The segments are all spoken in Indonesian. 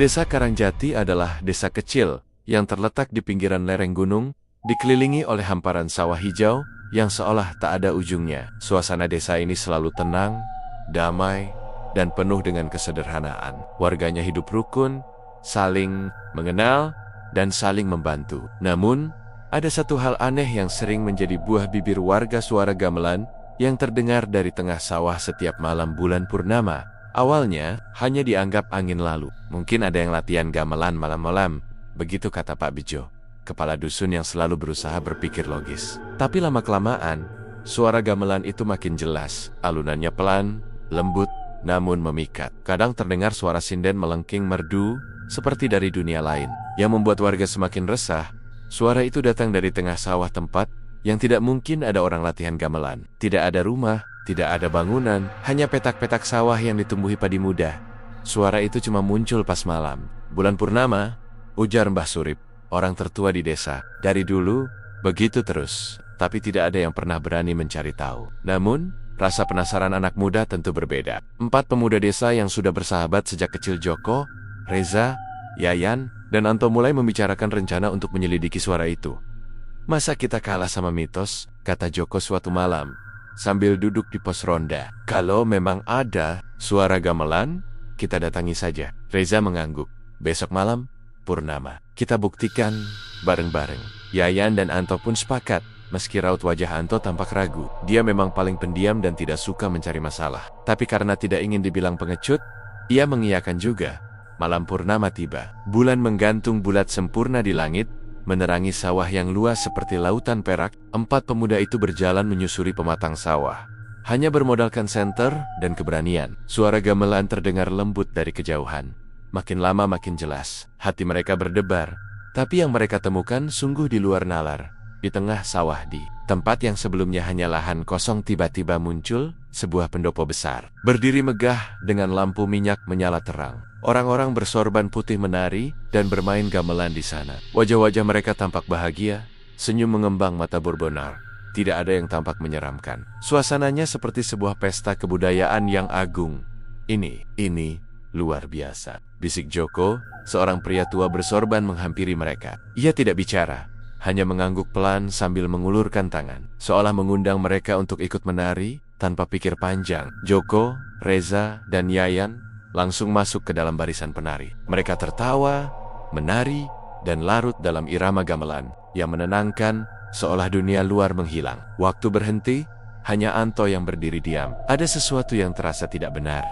Desa Karangjati adalah desa kecil yang terletak di pinggiran lereng gunung, dikelilingi oleh hamparan sawah hijau yang seolah tak ada ujungnya. Suasana desa ini selalu tenang, damai, dan penuh dengan kesederhanaan. Warganya hidup rukun, saling mengenal, dan saling membantu. Namun, ada satu hal aneh yang sering menjadi buah bibir warga. Suara gamelan yang terdengar dari tengah sawah setiap malam bulan purnama. Awalnya, hanya dianggap angin lalu. Mungkin ada yang latihan gamelan malam-malam, begitu kata Pak Bejo, kepala dusun yang selalu berusaha berpikir logis. Tapi lama-kelamaan, suara gamelan itu makin jelas. Alunannya pelan, lembut, namun memikat. Kadang terdengar suara sinden melengking merdu, seperti dari dunia lain. Yang membuat warga semakin resah, suara itu datang dari tengah sawah, tempat yang tidak mungkin ada orang latihan gamelan. Tidak ada rumah, tidak ada bangunan, hanya petak-petak sawah yang ditumbuhi padi muda. Suara itu cuma muncul pas malam bulan purnama, ujar Mbah Surip, orang tertua di desa. Dari dulu, begitu terus, tapi tidak ada yang pernah berani mencari tahu. Namun, rasa penasaran anak muda tentu berbeda. 4 pemuda desa yang sudah bersahabat sejak kecil, Joko, Reza, Yayan, dan Anto, mulai membicarakan rencana untuk menyelidiki suara itu. Masa kita kalah sama mitos, kata Joko suatu malam, sambil duduk di pos ronda. Kalau memang ada suara gamelan, kita datangi saja. Reza mengangguk. Besok malam, purnama. Kita buktikan bareng-bareng. Yayan dan Anto pun sepakat, meski raut wajah Anto tampak ragu. Dia memang paling pendiam dan tidak suka mencari masalah. Tapi karena tidak ingin dibilang pengecut, ia mengiyakan juga. Malam purnama tiba. Bulan menggantung bulat sempurna di langit, menerangi sawah yang luas seperti lautan perak. 4 pemuda itu berjalan menyusuri pematang sawah. Hanya bermodalkan senter dan keberanian. Suara gamelan terdengar lembut dari kejauhan. Makin lama makin jelas. Hati mereka berdebar. Tapi yang mereka temukan sungguh di luar nalar. Di tengah sawah, di tempat yang sebelumnya hanya lahan kosong, tiba-tiba muncul sebuah pendopo besar. Berdiri megah dengan lampu minyak menyala terang. Orang-orang bersorban putih menari dan bermain gamelan di sana. Wajah-wajah mereka tampak bahagia, senyum mengembang mata berbonar. Tidak ada yang tampak menyeramkan. Suasananya seperti sebuah pesta kebudayaan yang agung. Ini luar biasa, bisik Joko, seorang pria tua bersorban menghampiri mereka. Ia tidak bicara, hanya mengangguk pelan sambil mengulurkan tangan, seolah mengundang mereka untuk ikut menari tanpa pikir panjang. Joko, Reza, dan Yayan langsung masuk ke dalam barisan penari. Mereka tertawa, menari, dan larut dalam irama gamelan yang menenangkan, seolah dunia luar menghilang. Waktu berhenti, hanya Anto yang berdiri diam. Ada sesuatu yang terasa tidak benar.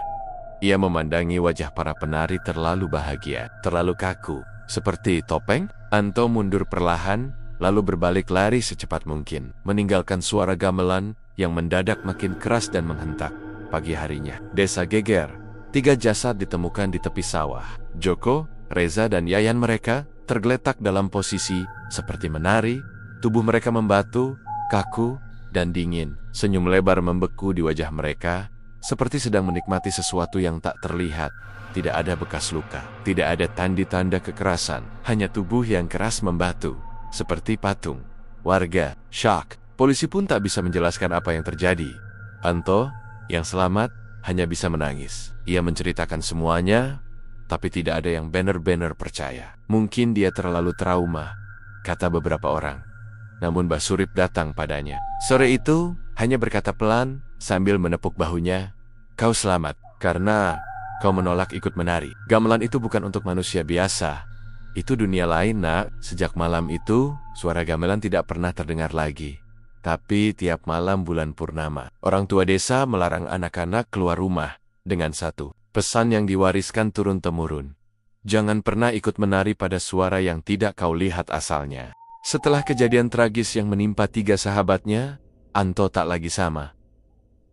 Ia memandangi wajah para penari terlalu bahagia, terlalu kaku, seperti topeng. Anto mundur perlahan, lalu berbalik lari secepat mungkin, meninggalkan suara gamelan yang mendadak makin keras dan menghentak. Pagi harinya, desa geger. 3 jasad ditemukan di tepi sawah. Joko, Reza, dan Yayan mereka tergeletak dalam posisi seperti menari. Tubuh mereka membatu, kaku, dan dingin. Senyum lebar membeku di wajah mereka, seperti sedang menikmati sesuatu yang tak terlihat. Tidak ada bekas luka, tidak ada tanda-tanda kekerasan, hanya tubuh yang keras membatu, seperti patung. Warga syok. Polisi pun tak bisa menjelaskan apa yang terjadi. Anto, yang selamat, hanya bisa menangis. Ia menceritakan semuanya, tapi tidak ada yang benar-benar percaya. Mungkin dia terlalu trauma, kata beberapa orang. Namun Mbah Surip datang padanya. Sore itu, hanya berkata pelan, sambil menepuk bahunya, "Kau selamat, karena kau menolak ikut menari. Gamelan itu bukan untuk manusia biasa. Itu dunia lain, nak." Sejak malam itu, suara gamelan tidak pernah terdengar lagi. Tapi tiap malam bulan purnama, orang tua desa melarang anak-anak keluar rumah dengan satu pesan yang diwariskan turun-temurun. Jangan pernah ikut menari pada suara yang tidak kau lihat asalnya. Setelah kejadian tragis yang menimpa 3 sahabatnya, Anto tak lagi sama.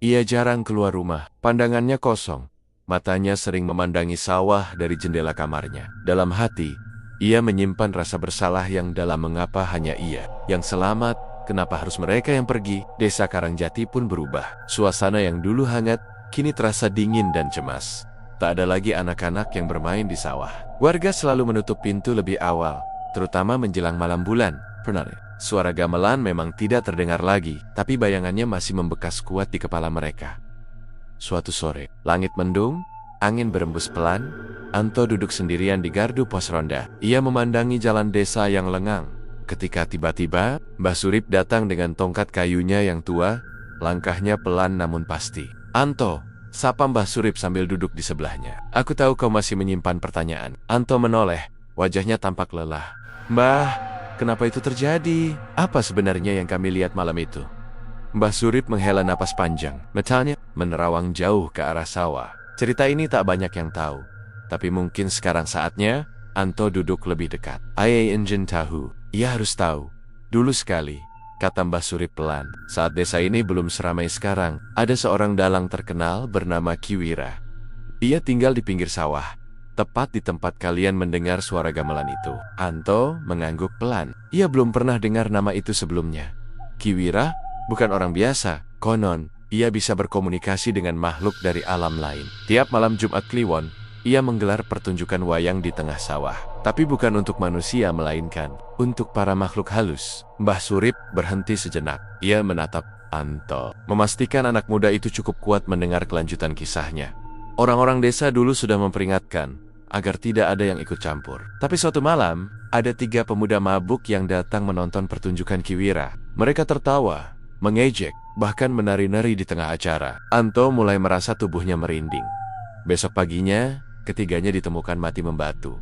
Ia jarang keluar rumah, pandangannya kosong. Matanya sering memandangi sawah dari jendela kamarnya. Dalam hati, ia menyimpan rasa bersalah yang dalam. Mengapa hanya ia yang selamat? Kenapa harus mereka yang pergi? Desa Karangjati pun berubah. Suasana yang dulu hangat, kini terasa dingin dan cemas. Tak ada lagi anak-anak yang bermain di sawah. Warga selalu menutup pintu lebih awal, terutama menjelang malam bulan purnama. Suara gamelan memang tidak terdengar lagi, tapi bayangannya masih membekas kuat di kepala mereka. Suatu sore, langit mendung, Angin berembus pelan. Anto duduk sendirian di gardu pos ronda. Ia memandangi jalan desa yang lengang. Ketika tiba-tiba, Mbah Surip datang dengan tongkat kayunya yang tua. Langkahnya pelan namun pasti. "Anto," sapa Mbah Surip sambil duduk di sebelahnya. "Aku tahu kau masih menyimpan pertanyaan." Anto menoleh, wajahnya tampak lelah. "Mbah, kenapa itu terjadi? Apa sebenarnya yang kami lihat malam itu?" Mbah Surip menghela napas panjang. Matanya menerawang jauh ke arah sawah. Cerita ini tak banyak yang tahu. Tapi mungkin sekarang saatnya Anto duduk lebih dekat. "Ayah ingin tahu." "Ia harus tahu. Dulu sekali," kata Mbah Surip pelan. "Saat desa ini belum seramai sekarang, ada seorang dalang terkenal bernama Ki Wira. Ia tinggal di pinggir sawah, tepat di tempat kalian mendengar suara gamelan itu." Anto mengangguk pelan. Ia belum pernah dengar nama itu sebelumnya. Ki Wira bukan orang biasa. Konon, ia bisa berkomunikasi dengan makhluk dari alam lain. Tiap malam Jumat Kliwon, ia menggelar pertunjukan wayang di tengah sawah. Tapi bukan untuk manusia, melainkan untuk para makhluk halus. Mbah Surip berhenti sejenak. Ia menatap Anto, memastikan anak muda itu cukup kuat mendengar kelanjutan kisahnya. Orang-orang desa dulu sudah memperingatkan agar tidak ada yang ikut campur. Tapi suatu malam, ada 3 pemuda mabuk yang datang menonton pertunjukan Ki Wira. Mereka tertawa, mengejek, bahkan menari-nari di tengah acara. Anto mulai merasa tubuhnya merinding. Besok paginya, ketiganya ditemukan mati membatu.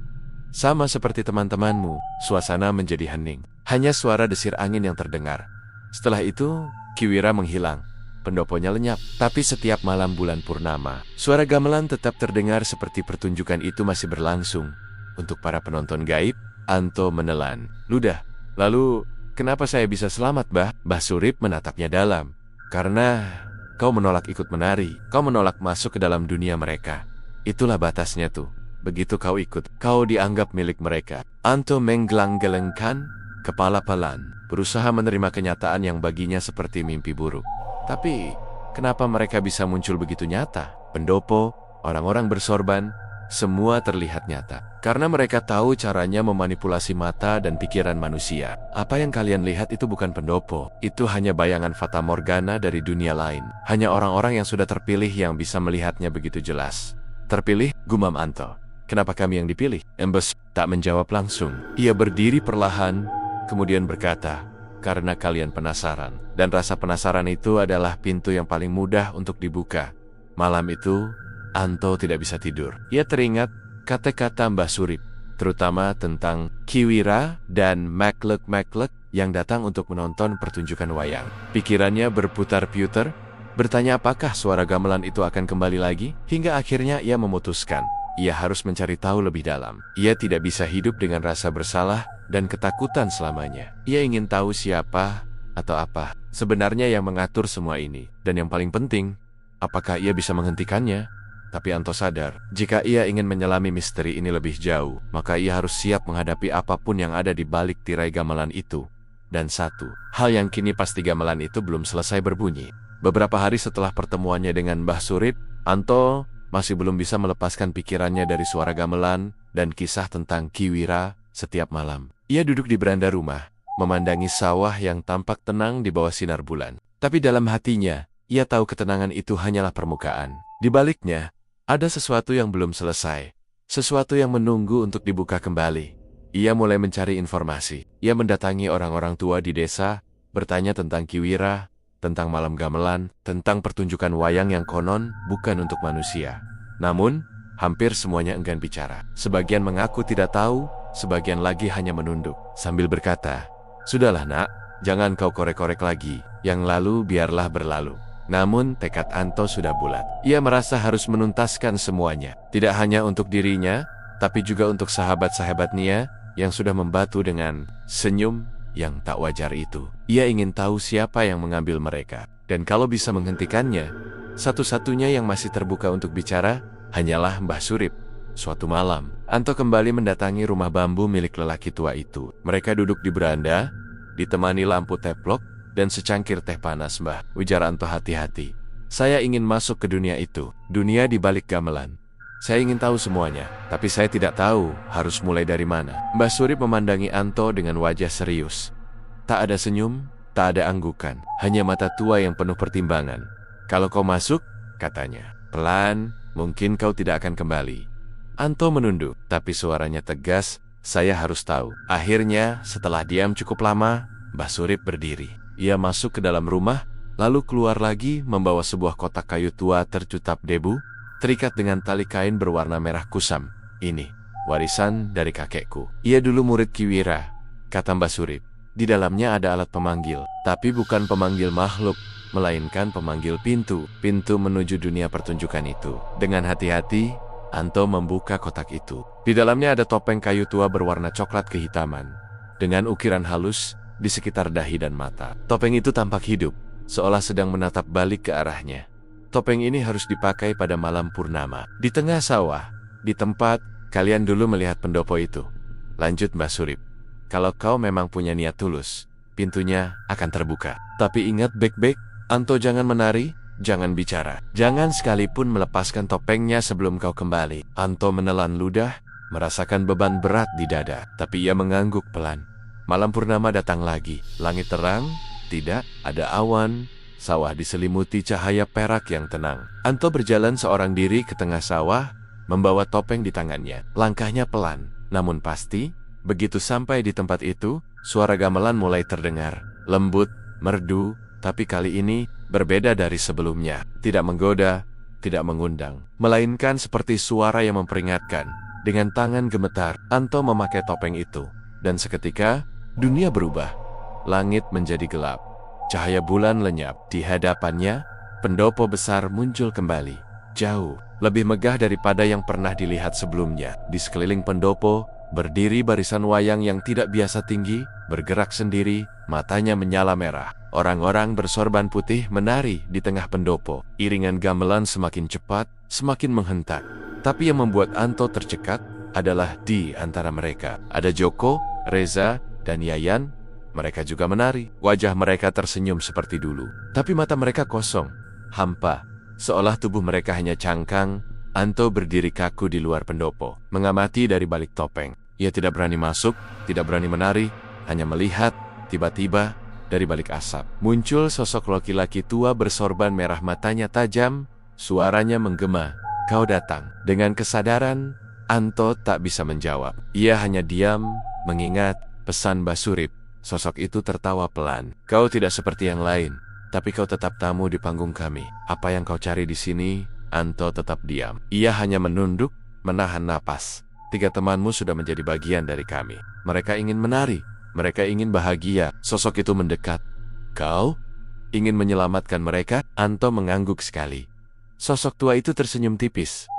Sama seperti teman-temanmu, suasana menjadi hening. Hanya suara desir angin yang terdengar. Setelah itu, Ki Wira menghilang. Pendoponya lenyap. Tapi setiap malam bulan purnama, suara gamelan tetap terdengar seperti pertunjukan itu masih berlangsung. Untuk para penonton gaib, Anto menelan ludah. "Lalu, kenapa saya bisa selamat, Mbah?" Mbah Surip menatapnya dalam. "Karena kau menolak ikut menari. Kau menolak masuk ke dalam dunia mereka. Itulah batasnya tuh. Begitu kau ikut, kau dianggap milik mereka." Anto menggeleng-gelengkan kepala pelan, berusaha menerima kenyataan yang baginya seperti mimpi buruk. Tapi, kenapa mereka bisa muncul begitu nyata? Pendopo, orang-orang bersorban, semua terlihat nyata. Karena mereka tahu caranya memanipulasi mata dan pikiran manusia. Apa yang kalian lihat itu bukan pendopo. Itu hanya bayangan fata morgana dari dunia lain. Hanya orang-orang yang sudah terpilih yang bisa melihatnya begitu jelas. "Terpilih?" gumam Anto. "Kenapa kami yang dipilih?" Embes tak menjawab langsung. Ia berdiri perlahan, kemudian berkata, "Karena kalian penasaran. Dan rasa penasaran itu adalah pintu yang paling mudah untuk dibuka." Malam itu, Anto tidak bisa tidur. Ia teringat kata-kata Mbah Surip, terutama tentang Ki Wira dan maklek-maklek yang datang untuk menonton pertunjukan wayang. Pikirannya berputar-putar, bertanya apakah suara gamelan itu akan kembali lagi. Hingga akhirnya ia memutuskan, ia harus mencari tahu lebih dalam. Ia tidak bisa hidup dengan rasa bersalah dan ketakutan selamanya. Ia ingin tahu siapa atau apa sebenarnya yang mengatur semua ini. Dan yang paling penting, apakah ia bisa menghentikannya? Tapi Anto sadar, jika ia ingin menyelami misteri ini lebih jauh, maka ia harus siap menghadapi apapun yang ada di balik tirai gamelan itu. Dan satu hal yang kini pasti, gamelan itu belum selesai berbunyi. Beberapa hari setelah pertemuannya dengan Mbah Surip, Anto masih belum bisa melepaskan pikirannya dari suara gamelan dan kisah tentang Ki Wira setiap malam. Ia duduk di beranda rumah, memandangi sawah yang tampak tenang di bawah sinar bulan. Tapi dalam hatinya, ia tahu ketenangan itu hanyalah permukaan. Di baliknya, ada sesuatu yang belum selesai, sesuatu yang menunggu untuk dibuka kembali. Ia mulai mencari informasi. Ia mendatangi orang-orang tua di desa, bertanya tentang Ki Wira, tentang malam gamelan, tentang pertunjukan wayang yang konon bukan untuk manusia. Namun, hampir semuanya enggan bicara. Sebagian mengaku tidak tahu, sebagian lagi hanya menunduk, sambil berkata, "Sudahlah nak, jangan kau korek-korek lagi, yang lalu biarlah berlalu." Namun tekad Anto sudah bulat. Ia merasa harus menuntaskan semuanya. Tidak hanya untuk dirinya, tapi juga untuk sahabat-sahabatnya yang sudah membatu dengan senyum yang tak wajar itu. Ia ingin tahu siapa yang mengambil mereka. Dan kalau bisa menghentikannya, satu-satunya yang masih terbuka untuk bicara hanyalah Mbah Surip. Suatu malam, Anto kembali mendatangi rumah bambu milik lelaki tua itu. Mereka duduk di beranda, ditemani lampu teplok, dan secangkir teh panas. "Mbah," ujar Anto hati-hati, "saya ingin masuk ke dunia itu, dunia di balik gamelan. Saya ingin tahu semuanya, tapi saya tidak tahu harus mulai dari mana." Mbah Surip memandangi Anto dengan wajah serius. Tak ada senyum, tak ada anggukan, hanya mata tua yang penuh pertimbangan. "Kalau kau masuk," katanya, "pelan, Mungkin kau tidak akan kembali. Anto menunduk, tapi suaranya tegas, saya harus tahu. Akhirnya, setelah diam cukup lama, Mbah Surip berdiri. Ia masuk ke dalam rumah, lalu keluar lagi membawa sebuah kotak kayu tua tercutap debu, terikat dengan tali kain berwarna merah kusam. Ini, warisan dari kakekku. Ia dulu murid Ki Wira, kata Mbah Surip. Di dalamnya ada alat pemanggil, tapi bukan pemanggil makhluk, melainkan pemanggil pintu. Pintu menuju dunia pertunjukan itu. Dengan hati-hati, Anto membuka kotak itu. Di dalamnya ada topeng kayu tua berwarna coklat kehitaman, dengan ukiran halus di sekitar dahi dan mata. Topeng itu tampak hidup, seolah sedang menatap balik ke arahnya. Topeng ini harus dipakai pada malam purnama. Di tengah sawah, di tempat kalian dulu melihat pendopo itu. Lanjut Mbah Surip. Kalau kau memang punya niat tulus, pintunya akan terbuka. Tapi ingat baik-baik, Anto jangan menari, jangan bicara. Jangan sekalipun melepaskan topengnya sebelum kau kembali. Anto menelan ludah, merasakan beban berat di dada. Tapi ia mengangguk pelan. Malam purnama datang lagi. Langit terang, tidak ada awan. Sawah diselimuti cahaya perak yang tenang. Anto berjalan seorang diri ke tengah sawah, membawa topeng di tangannya. Langkahnya pelan, namun pasti. Begitu sampai di tempat itu, suara gamelan mulai terdengar. Lembut, merdu, tapi kali ini berbeda dari sebelumnya. Tidak menggoda, tidak mengundang, melainkan seperti suara yang memperingatkan. Dengan tangan gemetar, Anto memakai topeng itu. Dan seketika, dunia berubah. Langit menjadi gelap. Cahaya bulan lenyap. Di hadapannya, pendopo besar muncul kembali. Jauh, lebih megah daripada yang pernah dilihat sebelumnya. Di sekeliling pendopo, berdiri barisan wayang yang tidak biasa tinggi, bergerak sendiri, matanya menyala merah. Orang-orang bersorban putih menari di tengah pendopo. Iringan gamelan semakin cepat, semakin menghentak. Tapi yang membuat Anto tercekat adalah di antara mereka. Ada Joko, Reza, dan Yayan. Mereka juga menari. Wajah mereka tersenyum seperti dulu. Tapi mata mereka kosong, hampa. Seolah tubuh mereka hanya cangkang. Anto berdiri kaku di luar pendopo, mengamati dari balik topeng. Ia tidak berani masuk, tidak berani menari, hanya melihat. Tiba-tiba, dari balik asap, muncul sosok laki-laki tua bersorban merah, matanya tajam, suaranya menggema. Kau datang. Dengan kesadaran, Anto tak bisa menjawab. Ia hanya diam, mengingat pesan Mbah Surip. Sosok itu tertawa pelan. Kau tidak seperti yang lain, tapi kau tetap tamu di panggung kami. Apa yang kau cari di sini? Anto tetap diam. Ia hanya menunduk, menahan napas. 3 temanmu sudah menjadi bagian dari kami. Mereka ingin menari. Mereka ingin bahagia. Sosok itu mendekat. Kau ingin menyelamatkan mereka? Anto mengangguk sekali. Sosok tua itu tersenyum tipis.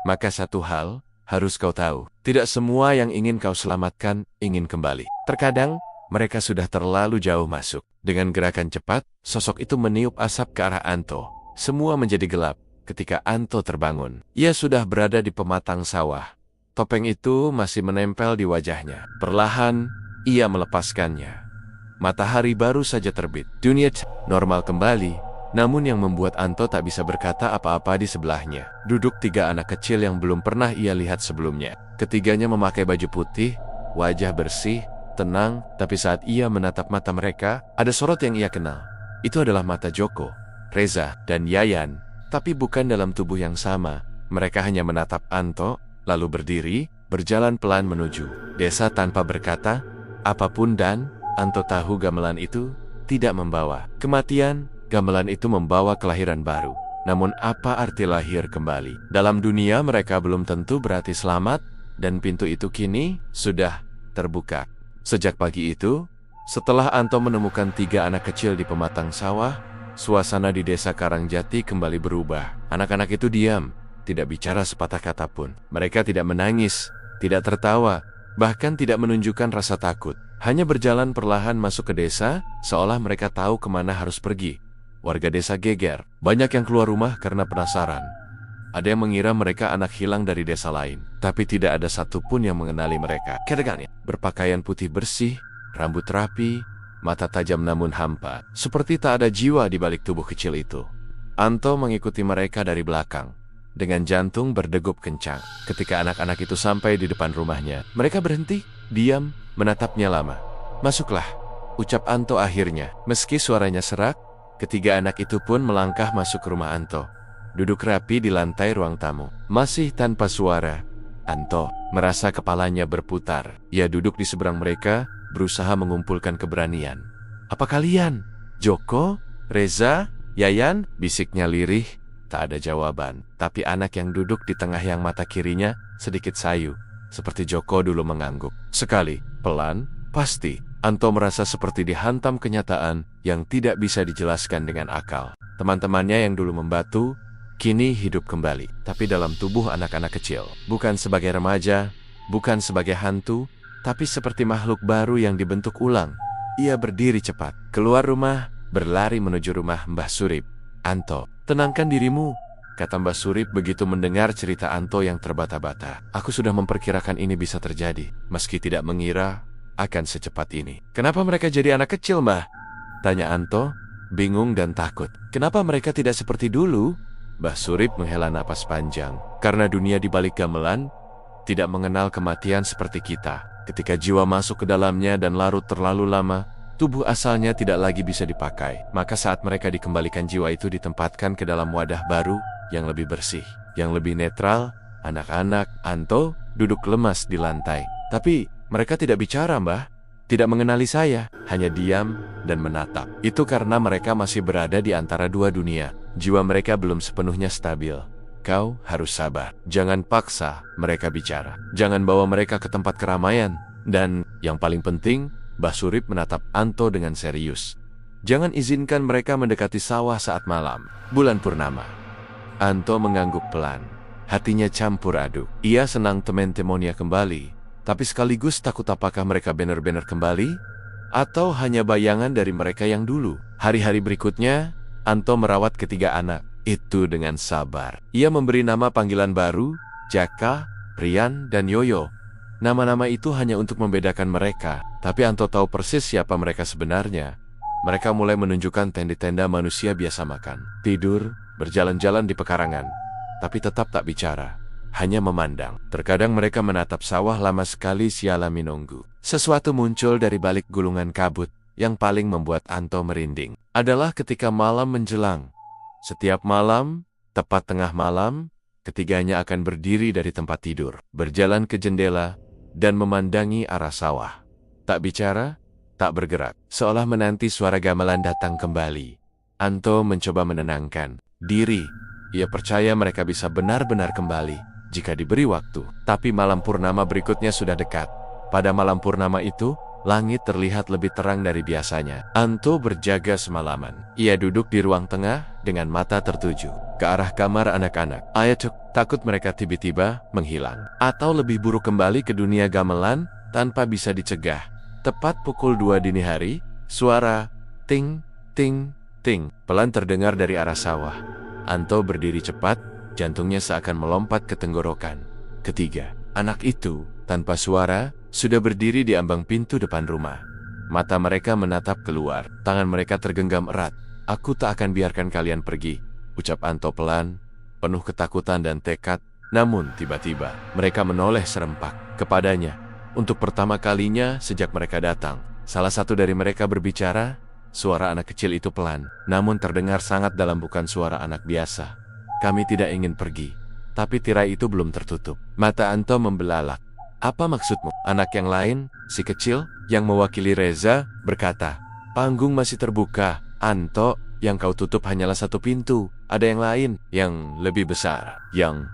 Maka satu hal harus kau tahu. Tidak semua yang ingin kau selamatkan ingin kembali. Terkadang mereka sudah terlalu jauh masuk. Dengan gerakan cepat, sosok itu meniup asap ke arah Anto. Semua menjadi gelap. Ketika Anto terbangun, ia sudah berada di pematang sawah. Topeng itu masih menempel di wajahnya. Perlahan, ia melepaskannya. Matahari baru saja terbit. Dunia normal kembali, namun yang membuat Anto tak bisa berkata apa-apa di sebelahnya. Duduk 3 anak kecil yang belum pernah ia lihat sebelumnya. Ketiganya memakai baju putih, wajah bersih, tenang, tapi saat ia menatap mata mereka, ada sorot yang ia kenal. Itu adalah mata Joko, Reza, dan Yayan. Tapi bukan dalam tubuh yang sama. Mereka hanya menatap Anto, lalu berdiri, berjalan pelan menuju desa tanpa berkata apapun. Dan Anto tahu gamelan itu tidak membawa kematian, gamelan itu membawa kelahiran baru. Namun apa arti lahir kembali? Dalam dunia mereka belum tentu berarti selamat, dan pintu itu kini sudah terbuka. Sejak pagi itu, setelah Anto menemukan 3 anak kecil di pematang sawah, suasana di desa Karangjati kembali berubah. Anak-anak itu diam, tidak bicara sepatah kata pun. Mereka tidak menangis, tidak tertawa, bahkan tidak menunjukkan rasa takut. Hanya berjalan perlahan masuk ke desa, seolah mereka tahu kemana harus pergi. Warga desa geger. Banyak yang keluar rumah karena penasaran. Ada yang mengira mereka anak hilang dari desa lain, tapi tidak ada satupun yang mengenali mereka. Kedegannya, berpakaian putih bersih, rambut rapi, mata tajam namun hampa, seperti tak ada jiwa di balik tubuh kecil itu. Anto mengikuti mereka dari belakang, dengan jantung berdegup kencang. Ketika anak-anak itu sampai di depan rumahnya, mereka berhenti, diam, menatapnya lama. Masuklah, ucap Anto akhirnya. Meski suaranya serak, 3 anak itu pun melangkah masuk ke rumah Anto. duduk rapi di lantai ruang tamu. Masih tanpa suara, Anto merasa kepalanya berputar. Ia duduk di seberang mereka, berusaha mengumpulkan keberanian. "Apa kalian? Joko? Reza? Yayan?" bisiknya lirih. Tak ada jawaban. Tapi anak yang duduk di tengah yang mata kirinya sedikit sayu, seperti Joko dulu mengangguk. Sekali, pelan, pasti, Anto merasa seperti dihantam kenyataan yang tidak bisa dijelaskan dengan akal. Teman-temannya yang dulu membatu, kini hidup kembali, tapi dalam tubuh anak-anak kecil. Bukan sebagai remaja, bukan sebagai hantu, tapi seperti makhluk baru yang dibentuk ulang. Ia berdiri cepat, keluar rumah, berlari menuju rumah Mbah Surip. "Anto, tenangkan dirimu," kata Mbah Surip begitu mendengar cerita Anto yang terbata-bata. "Aku sudah memperkirakan ini bisa terjadi, meski tidak mengira akan secepat ini." "Kenapa mereka jadi anak kecil, Mbah?" tanya Anto, bingung dan takut. "Kenapa mereka tidak seperti dulu?" Mbah Surip menghela napas panjang. "Karena dunia di balik gamelan tidak mengenal kematian seperti kita. Ketika jiwa masuk ke dalamnya dan larut terlalu lama, tubuh asalnya tidak lagi bisa dipakai. Maka saat mereka dikembalikan, jiwa itu ditempatkan ke dalam wadah baru yang lebih bersih, yang lebih netral." Anak-anak Anto duduk lemas di lantai. "Tapi mereka tidak bicara, Mbah. Tidak mengenali saya, hanya diam dan menatap." "Itu karena mereka masih berada di antara dua dunia. Jiwa mereka belum sepenuhnya stabil. Kau harus sabar. Jangan paksa mereka bicara. Jangan bawa mereka ke tempat keramaian. Dan yang paling penting," Mbah Surip menatap Anto dengan serius, "jangan izinkan mereka mendekati sawah saat malam, bulan purnama." Anto mengangguk pelan. Hatinya campur aduk. Ia senang teman-temannya kembali, tapi sekaligus takut apakah mereka benar-benar kembali, atau hanya bayangan dari mereka yang dulu. Hari-hari berikutnya, Anto merawat ketiga anak itu dengan sabar. Ia memberi nama panggilan baru, Jaka, Rian, dan Yoyo. Nama-nama itu hanya untuk membedakan mereka, tapi Anto tahu persis siapa mereka sebenarnya. Mereka mulai menunjukkan tenda-tenda manusia biasa makan, tidur, berjalan-jalan di pekarangan, tapi tetap tak bicara, hanya memandang. Terkadang mereka menatap sawah lama sekali siala menunggu. Sesuatu muncul dari balik gulungan kabut. Yang paling membuat Anto merinding adalah ketika malam menjelang. Setiap malam, tepat tengah malam, ketiganya akan berdiri dari tempat tidur, berjalan ke jendela, dan memandangi arah sawah. Tak bicara, tak bergerak, seolah menanti suara gamelan datang kembali. Anto mencoba menenangkan diri. Ia percaya mereka bisa benar-benar kembali jika diberi waktu. Tapi malam purnama berikutnya sudah dekat. Pada malam purnama itu, langit terlihat lebih terang dari biasanya. Anto berjaga semalaman. Ia duduk di ruang tengah dengan mata tertuju ke arah kamar anak-anak. Takut mereka tiba-tiba menghilang, atau lebih buruk kembali ke dunia gamelan tanpa bisa dicegah. Tepat pukul 2 dini hari, suara ting, ting, ting pelan terdengar dari arah sawah. Anto berdiri cepat, jantungnya seakan melompat ke tenggorokan. Ketiga anak itu, tanpa suara, sudah berdiri di ambang pintu depan rumah. Mata mereka menatap keluar, tangan mereka tergenggam erat. "Aku tak akan biarkan kalian pergi," ucap Anto pelan, penuh ketakutan dan tekad. Namun tiba-tiba, mereka menoleh serempak kepadanya. Untuk pertama kalinya sejak mereka datang, salah satu dari mereka berbicara. Suara anak kecil itu pelan, namun terdengar sangat dalam, bukan suara anak biasa. "Kami tidak ingin pergi." Tapi tirai itu belum tertutup. Mata Anto membelalak. "Apa maksudmu?" Anak yang lain, si kecil, yang mewakili Reza, berkata, "Panggung masih terbuka, Anto. Yang kau tutup hanyalah satu pintu. Ada yang lain, yang lebih besar, yang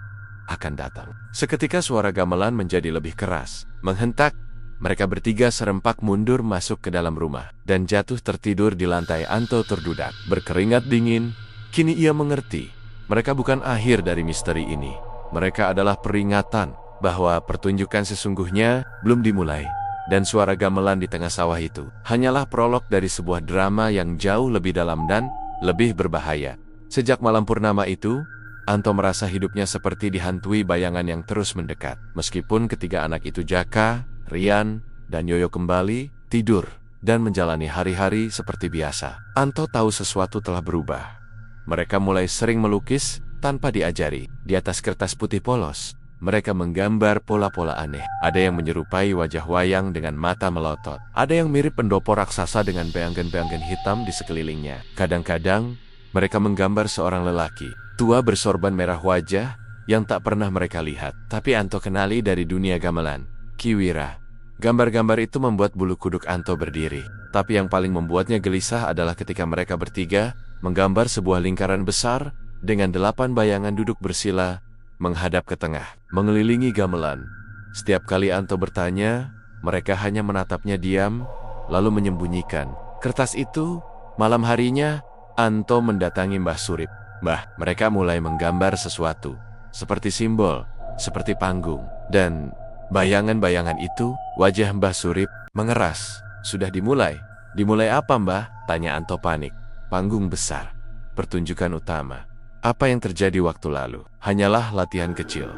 akan datang." Seketika suara gamelan menjadi lebih keras, menghentak. Mereka bertiga serempak mundur masuk ke dalam rumah, dan jatuh tertidur di lantai. Anto terdudak, berkeringat dingin. Kini ia mengerti, mereka bukan akhir dari misteri ini. Mereka adalah peringatan bahwa pertunjukan sesungguhnya belum dimulai. Dan suara gamelan di tengah sawah itu hanyalah prolog dari sebuah drama yang jauh lebih dalam dan lebih berbahaya. Sejak malam purnama itu, Anto merasa hidupnya seperti dihantui bayangan yang terus mendekat. Meskipun ketiga anak itu, Jaka, Rian, dan Yoyo, kembali tidur dan menjalani hari-hari seperti biasa, Anto tahu sesuatu telah berubah. Mereka mulai sering melukis tanpa diajari. Di atas kertas putih polos, mereka menggambar pola-pola aneh. Ada yang menyerupai wajah wayang dengan mata melotot. Ada yang mirip pendopo raksasa dengan beanggen-beanggen hitam di sekelilingnya. Kadang-kadang, mereka menggambar seorang lelaki tua bersorban merah wajah yang tak pernah mereka lihat. Tapi Anto kenali dari dunia gamelan, Kiwira. Gambar-gambar itu membuat bulu kuduk Anto berdiri. Tapi yang paling membuatnya gelisah adalah ketika mereka bertiga menggambar sebuah lingkaran besar dengan 8 bayangan duduk bersila menghadap ke tengah, mengelilingi gamelan. Setiap kali Anto bertanya, mereka hanya menatapnya diam, lalu menyembunyikan kertas itu. Malam harinya, Anto mendatangi Mbah Surip. Mbah, mereka mulai menggambar sesuatu, seperti simbol, seperti panggung. Dan bayangan-bayangan itu, wajah Mbah Surip mengeras. Sudah dimulai. Dimulai apa, Mbah? Tanya Anto panik. Panggung besar, pertunjukan utama. Apa yang terjadi waktu lalu hanyalah latihan kecil.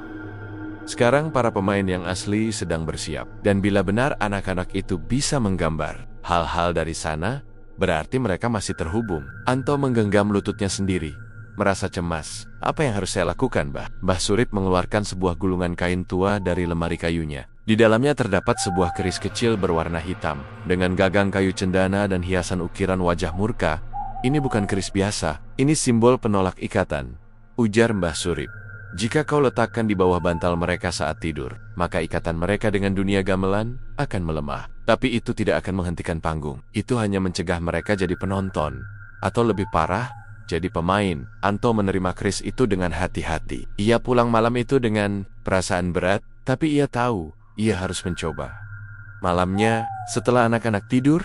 Sekarang para pemain yang asli sedang bersiap. Dan bila benar anak-anak itu bisa menggambar hal-hal dari sana, berarti mereka masih terhubung. Anto menggenggam lututnya sendiri, merasa cemas. Apa yang harus saya lakukan, Mbah? Mbah Surip mengeluarkan sebuah gulungan kain tua dari lemari kayunya. Di dalamnya terdapat sebuah keris kecil berwarna hitam, dengan gagang kayu cendana dan hiasan ukiran wajah murka. Ini bukan keris biasa, ini simbol penolak ikatan, ujar Mbah Surip. Jika kau letakkan di bawah bantal mereka saat tidur, maka ikatan mereka dengan dunia gamelan akan melemah. Tapi itu tidak akan menghentikan panggung. Itu hanya mencegah mereka jadi penonton. Atau lebih parah, jadi pemain. Anto menerima keris itu dengan hati-hati. Ia pulang malam itu dengan perasaan berat, tapi ia tahu ia harus mencoba. Malamnya, setelah anak-anak tidur,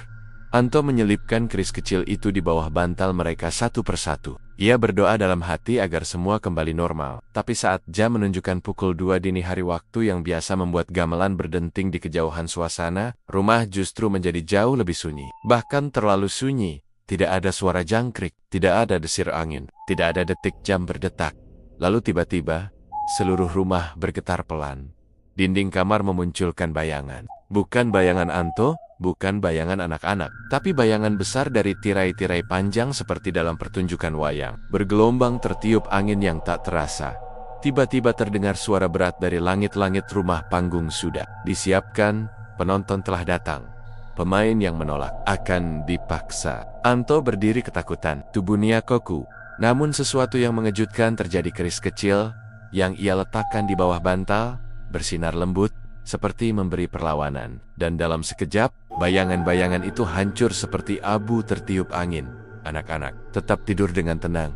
Anto menyelipkan keris kecil itu di bawah bantal mereka satu persatu. Ia berdoa dalam hati agar semua kembali normal. Tapi saat jam menunjukkan pukul 2 dini hari, waktu yang biasa membuat gamelan berdenting di kejauhan suasana, rumah justru menjadi jauh lebih sunyi. Bahkan terlalu sunyi. Tidak ada suara jangkrik, tidak ada desir angin, tidak ada detik jam berdetak. Lalu tiba-tiba, seluruh rumah bergetar pelan. Dinding kamar memunculkan bayangan. Bukan bayangan Anto, bukan bayangan anak-anak, tapi bayangan besar dari tirai-tirai panjang seperti dalam pertunjukan wayang. Bergelombang tertiup angin yang tak terasa. Tiba-tiba terdengar suara berat dari langit-langit. Rumah panggung sudah disiapkan, penonton telah datang. Pemain yang menolak akan dipaksa. Anto berdiri ketakutan, tubuhnya kaku. Namun sesuatu yang mengejutkan terjadi. Keris kecil yang ia letakkan di bawah bantal bersinar lembut, seperti memberi perlawanan. Dan dalam sekejap, bayangan-bayangan itu hancur seperti abu tertiup angin. Anak-anak tetap tidur dengan tenang.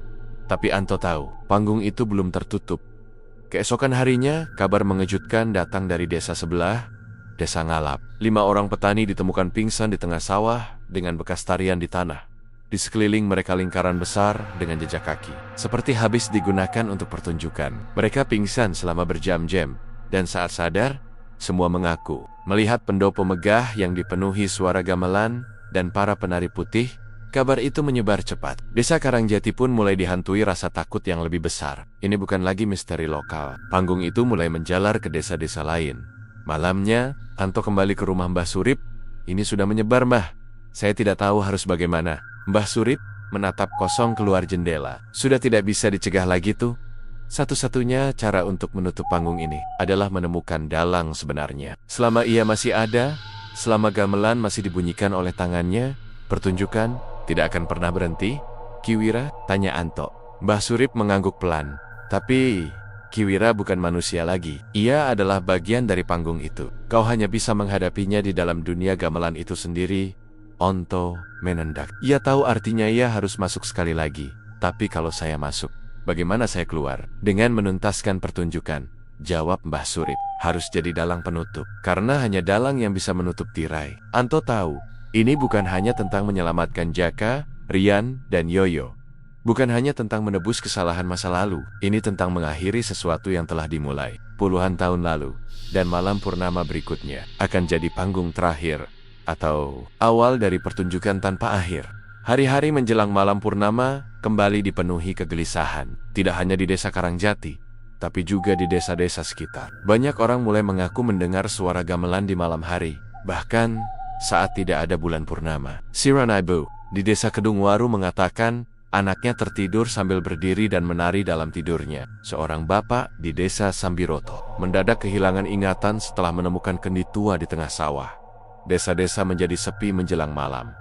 Tapi Anto tahu, panggung itu belum tertutup. Keesokan harinya, kabar mengejutkan datang dari desa sebelah, Desa Ngalap. 5 orang petani ditemukan pingsan di tengah sawah dengan bekas tarian di tanah. Di sekeliling mereka lingkaran besar dengan jejak kaki, seperti habis digunakan untuk pertunjukan. Mereka pingsan selama berjam-jam, dan saat sadar, semua mengaku melihat pendopo megah yang dipenuhi suara gamelan dan para penari putih. Kabar itu menyebar cepat. Desa Karangjati pun mulai dihantui rasa takut yang lebih besar. Ini bukan lagi misteri lokal. Panggung itu mulai menjalar ke desa-desa lain. Malamnya, Anto kembali ke rumah Mbah Surip. Ini sudah menyebar, Mbah. Saya tidak tahu harus bagaimana. Mbah Surip menatap kosong keluar jendela. Sudah tidak bisa dicegah lagi tuh. Satu-satunya cara untuk menutup panggung ini adalah menemukan dalang sebenarnya. Selama ia masih ada, selama gamelan masih dibunyikan oleh tangannya, pertunjukan tidak akan pernah berhenti. Kiwira, tanya Anto. Mbah Surip mengangguk pelan. Tapi Kiwira bukan manusia lagi. Ia adalah bagian dari panggung itu. Kau hanya bisa menghadapinya di dalam dunia gamelan itu sendiri. Anto menendak. Ia tahu artinya ia harus masuk sekali lagi. Tapi kalau saya masuk, bagaimana saya keluar? Dengan menuntaskan pertunjukan, jawab Mbah Surip, harus jadi dalang penutup. Karena hanya dalang yang bisa menutup tirai. Anto tahu, ini bukan hanya tentang menyelamatkan Jaka, Rian, dan Yoyo. Bukan hanya tentang menebus kesalahan masa lalu. Ini tentang mengakhiri sesuatu yang telah dimulai puluhan tahun lalu. Dan malam purnama berikutnya akan jadi panggung terakhir, atau awal dari pertunjukan tanpa akhir. Hari-hari menjelang malam purnama kembali dipenuhi kegelisahan. Tidak hanya di desa Karangjati, tapi juga di desa-desa sekitar. Banyak orang mulai mengaku mendengar suara gamelan di malam hari, bahkan saat tidak ada bulan purnama. Siranaibu di desa Kedungwaru mengatakan anaknya tertidur sambil berdiri dan menari dalam tidurnya. Seorang bapak di desa Sambiroto mendadak kehilangan ingatan setelah menemukan kendi tua di tengah sawah. Desa-desa menjadi sepi menjelang malam.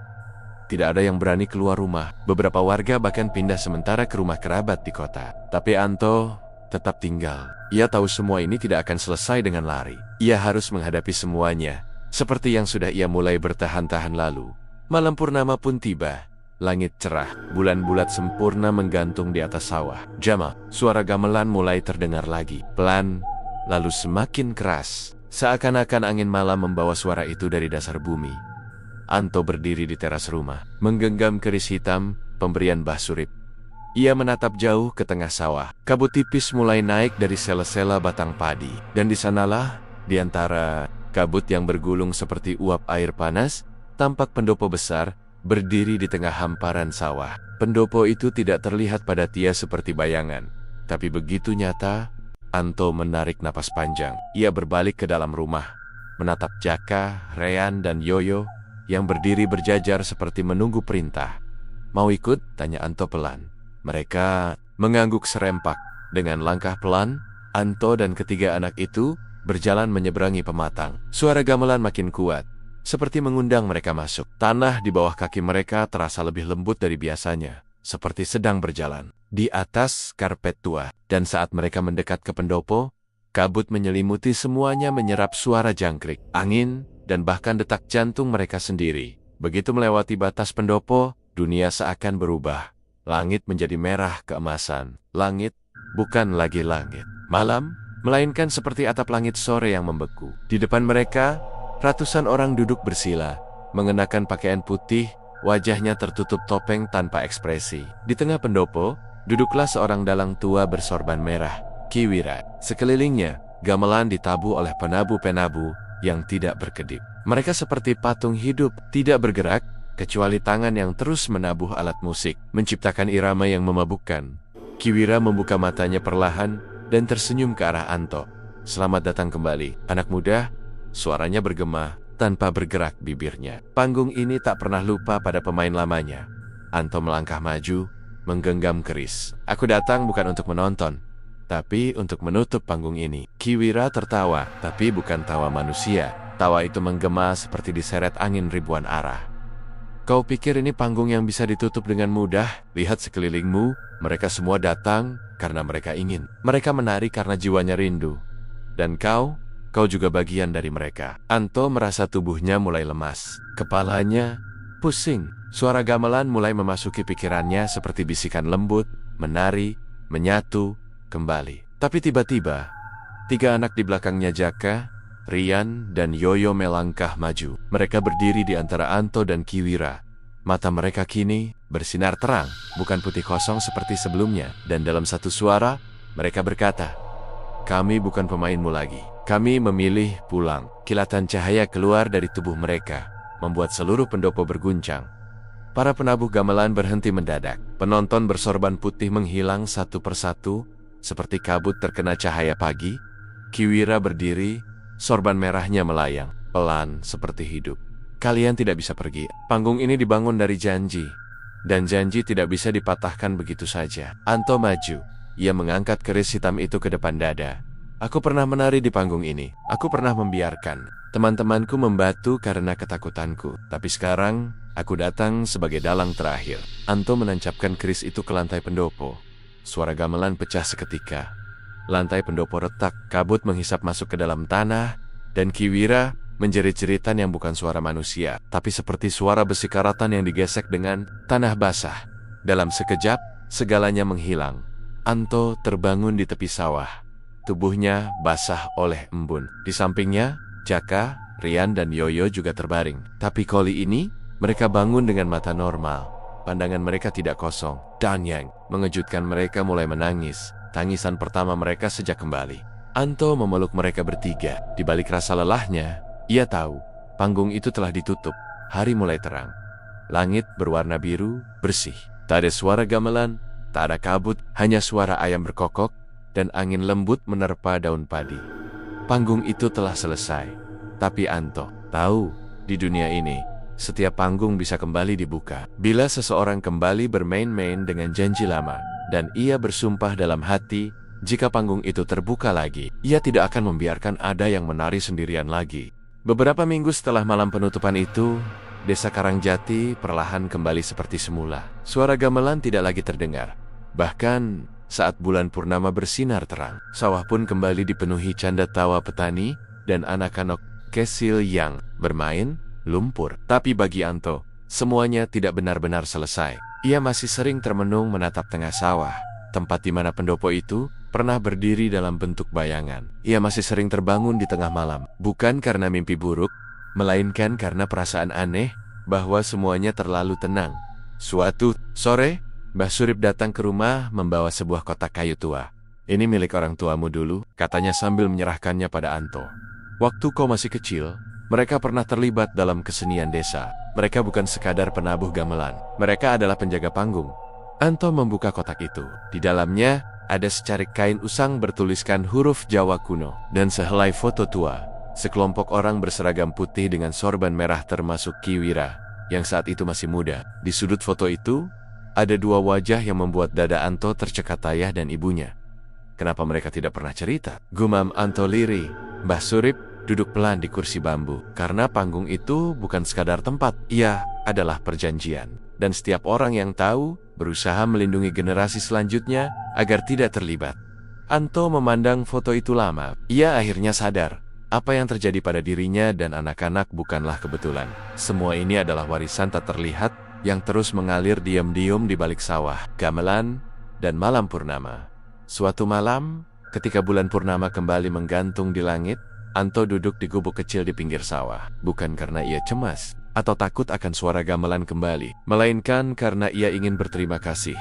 Tidak ada yang berani keluar rumah. Beberapa warga bahkan pindah sementara ke rumah kerabat di kota. Tapi Anto tetap tinggal. Ia tahu semua ini tidak akan selesai dengan lari. Ia harus menghadapi semuanya, seperti yang sudah ia mulai bertahan-tahan lalu. Malam purnama pun tiba. Langit cerah, bulan bulat sempurna menggantung di atas sawah. Jamal, suara gamelan mulai terdengar lagi. Pelan, lalu semakin keras. Seakan-akan angin malam membawa suara itu dari dasar bumi. Anto berdiri di teras rumah, menggenggam keris hitam, pemberian Mbah Surip. Ia menatap jauh ke tengah sawah. Kabut tipis mulai naik dari sela-sela batang padi. Dan di sanalah, di antara kabut yang bergulung seperti uap air panas, tampak pendopo besar, berdiri di tengah hamparan sawah. Pendopo itu tidak terlihat pada Tia seperti bayangan. Tapi begitu nyata, Anto menarik napas panjang. Ia berbalik ke dalam rumah, menatap Jaka, Rean, dan Yoyo, yang berdiri berjajar seperti menunggu perintah. Mau ikut? Tanya Anto pelan. Mereka mengangguk serempak. Dengan langkah pelan, Anto dan ketiga anak itu berjalan menyeberangi pematang. Suara gamelan makin kuat, seperti mengundang mereka masuk. Tanah di bawah kaki mereka terasa lebih lembut dari biasanya, seperti sedang berjalan di atas karpet tua. Dan saat mereka mendekat ke pendopo, kabut menyelimuti semuanya, menyerap suara jangkrik, angin, dan bahkan detak jantung mereka sendiri. Begitu melewati batas pendopo, dunia seakan berubah. Langit menjadi merah keemasan. Langit bukan lagi langit malam, melainkan seperti atap langit sore yang membeku. Di depan mereka, ratusan orang duduk bersila, mengenakan pakaian putih, wajahnya tertutup topeng tanpa ekspresi. Di tengah pendopo, duduklah seorang dalang tua bersorban merah, Ki Wira. Sekelilingnya, gamelan ditabuh oleh penabuh-penabuh yang tidak berkedip. Mereka seperti patung hidup, tidak bergerak, kecuali tangan yang terus menabuh alat musik, menciptakan irama yang memabukkan. Ki Wira membuka matanya perlahan dan tersenyum ke arah Anto. Selamat datang kembali, anak muda. Suaranya bergema, tanpa bergerak bibirnya. Panggung ini tak pernah lupa pada pemain lamanya. Anto melangkah maju, menggenggam keris. Aku datang bukan untuk menonton, tapi untuk menutup panggung ini. Ki Wira tertawa, tapi bukan tawa manusia. Tawa itu menggema seperti diseret angin ribuan arah. Kau pikir ini panggung yang bisa ditutup dengan mudah? Lihat sekelilingmu, mereka semua datang karena mereka ingin. Mereka menari karena jiwanya rindu. Dan kau juga bagian dari mereka. Anto merasa tubuhnya mulai lemas. Kepalanya pusing. Suara gamelan mulai memasuki pikirannya seperti bisikan lembut, menari, menyatu, kembali. Tapi tiba-tiba, tiga anak di belakangnya Jaka, Rian, dan Yoyo melangkah maju. Mereka berdiri di antara Anto dan Ki Wira. Mata mereka kini bersinar terang, bukan putih kosong seperti sebelumnya. Dan dalam satu suara, mereka berkata, "Kami bukan pemainmu lagi. Kami memilih pulang." Kilatan cahaya keluar dari tubuh mereka, membuat seluruh pendopo berguncang. Para penabuh gamelan berhenti mendadak. Penonton bersorban putih menghilang satu persatu, seperti kabut terkena cahaya pagi. Ki Wira berdiri, sorban merahnya melayang, pelan seperti hidup. Kalian tidak bisa pergi. Panggung ini dibangun dari janji, dan janji tidak bisa dipatahkan begitu saja. Anto maju. Ia mengangkat keris hitam itu ke depan dada. Aku pernah menari di panggung ini. Aku pernah membiarkan teman-temanku membatu karena ketakutanku. Tapi sekarang, aku datang sebagai dalang terakhir. Anto menancapkan keris itu ke lantai pendopo. Suara gamelan pecah seketika. Lantai pendopo retak, kabut menghisap masuk ke dalam tanah, dan Ki Wira menjerit-jeritan yang bukan suara manusia, tapi seperti suara besi karatan yang digesek dengan tanah basah. Dalam sekejap, segalanya menghilang. Anto terbangun di tepi sawah. Tubuhnya basah oleh embun. Di sampingnya, Jaka, Rian, dan Yoyo juga terbaring. Tapi kali ini, mereka bangun dengan mata normal. Pandangan mereka tidak kosong. Danyang mengejutkan mereka mulai menangis. Tangisan pertama mereka sejak kembali. Anto memeluk mereka bertiga. Di balik rasa lelahnya, ia tahu panggung itu telah ditutup. Hari mulai terang. Langit berwarna biru, bersih. Tak ada suara gamelan, tak ada kabut, hanya suara ayam berkokok dan angin lembut menerpa daun padi. Panggung itu telah selesai. Tapi Anto tahu, di dunia ini, setiap panggung bisa kembali dibuka. Bila seseorang kembali bermain-main dengan janji lama, dan ia bersumpah dalam hati, jika panggung itu terbuka lagi, ia tidak akan membiarkan ada yang menari sendirian lagi. Beberapa minggu setelah malam penutupan itu, Desa Karangjati perlahan kembali seperti semula. Suara gamelan tidak lagi terdengar. Bahkan saat bulan purnama bersinar terang, sawah pun kembali dipenuhi canda tawa petani dan anak-anak kecil yang bermain lumpur. Tapi bagi Anto, semuanya tidak benar-benar selesai. Ia masih sering termenung menatap tengah sawah, tempat di mana pendopo itu pernah berdiri dalam bentuk bayangan. Ia masih sering terbangun di tengah malam, bukan karena mimpi buruk, melainkan karena perasaan aneh bahwa semuanya terlalu tenang. Suatu sore, Mbah Surip datang ke rumah membawa sebuah kotak kayu tua. "Ini milik orang tuamu dulu," katanya sambil menyerahkannya pada Anto. "Waktu kau masih kecil, mereka pernah terlibat dalam kesenian desa. Mereka bukan sekadar penabuh gamelan. Mereka adalah penjaga panggung." Anto membuka kotak itu. Di dalamnya ada secarik kain usang bertuliskan huruf Jawa kuno dan sehelai foto tua. Sekelompok orang berseragam putih dengan sorban merah termasuk Ki Wira, yang saat itu masih muda. Di sudut foto itu, ada dua wajah yang membuat dada Anto tercekat ayah dan ibunya. Kenapa mereka tidak pernah cerita? Gumam Anto lirih. Mbah Surip duduk pelan di kursi bambu. Karena panggung itu bukan sekadar tempat, ia adalah perjanjian. Dan setiap orang yang tahu, berusaha melindungi generasi selanjutnya agar tidak terlibat. Anto memandang foto itu lama. Ia akhirnya sadar. Apa yang terjadi pada dirinya dan anak-anak bukanlah kebetulan. Semua ini adalah warisan tak terlihat yang terus mengalir diam-diam di balik sawah, gamelan, dan malam purnama. Suatu malam, ketika bulan purnama kembali menggantung di langit, Anto duduk di gubuk kecil di pinggir sawah. Bukan karena ia cemas atau takut akan suara gamelan kembali, melainkan karena ia ingin berterima kasih.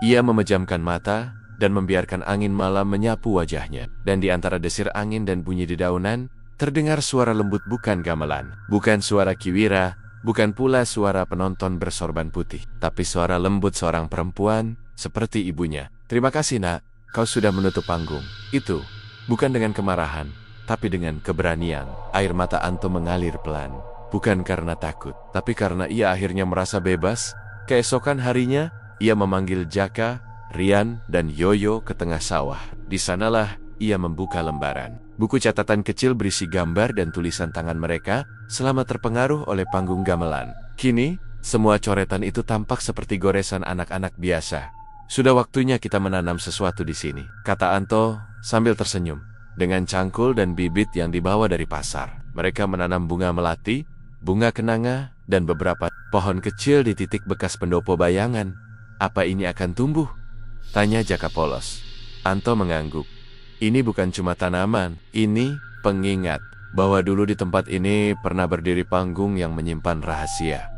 Ia memejamkan mata dan membiarkan angin malam menyapu wajahnya. Dan di antara desir angin dan bunyi dedaunan, terdengar suara lembut bukan gamelan, bukan suara Ki Wira, bukan pula suara penonton bersorban putih, tapi suara lembut seorang perempuan seperti ibunya. "Terima kasih nak, kau sudah menutup panggung." Itu bukan dengan kemarahan, tapi dengan keberanian. Air mata Anto mengalir pelan, bukan karena takut, tapi karena ia akhirnya merasa bebas. Keesokan harinya, ia memanggil Jaka, Rian, dan Yoyo ke tengah sawah. Di sanalah ia membuka lembaran. Buku catatan kecil berisi gambar dan tulisan tangan mereka selama terpengaruh oleh panggung gamelan. Kini, semua coretan itu tampak seperti goresan anak-anak biasa. "Sudah waktunya kita menanam sesuatu di sini," kata Anto sambil tersenyum. Dengan cangkul dan bibit yang dibawa dari pasar, mereka menanam bunga melati, bunga kenanga, dan beberapa pohon kecil di titik bekas pendopo bayangan. "Apa ini akan tumbuh?" tanya Jaka polos. Anto mengangguk. "Ini bukan cuma tanaman, ini pengingat bahwa dulu di tempat ini pernah berdiri panggung yang menyimpan rahasia.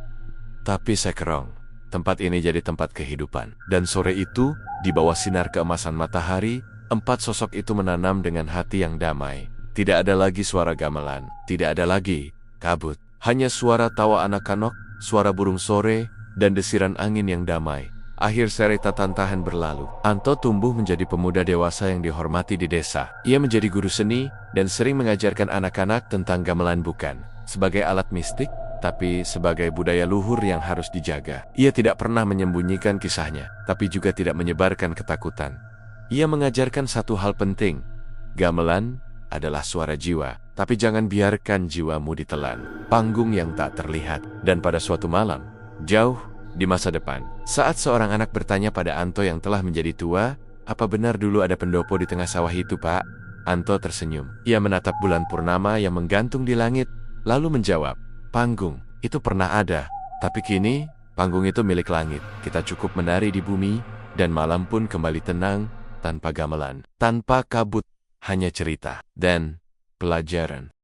Tapi sekarang, tempat ini jadi tempat kehidupan." Dan sore itu, di bawah sinar keemasan matahari, 4 sosok itu menanam dengan hati yang damai. Tidak ada lagi suara gamelan, tidak ada lagi kabut. Hanya suara tawa anak-anak, suara burung sore, dan desiran angin yang damai. Akhir seri tatantahan berlalu. Anto tumbuh menjadi pemuda dewasa yang dihormati di desa. Ia menjadi guru seni dan sering mengajarkan anak-anak tentang gamelan bukan sebagai alat mistik, tapi sebagai budaya luhur yang harus dijaga. Ia tidak pernah menyembunyikan kisahnya, tapi juga tidak menyebarkan ketakutan. Ia mengajarkan satu hal penting. Gamelan adalah suara jiwa, tapi jangan biarkan jiwamu ditelan panggung yang tak terlihat. Dan pada suatu malam, jauh di masa depan, saat seorang anak bertanya pada Anto yang telah menjadi tua, "Apa benar dulu ada pendopo di tengah sawah itu, Pak?" Anto tersenyum. Ia menatap bulan purnama yang menggantung di langit, lalu menjawab, "Panggung itu pernah ada, tapi kini panggung itu milik langit. Kita cukup menari di bumi, dan malam pun kembali tenang, tanpa gamelan, tanpa kabut, hanya cerita dan pelajaran."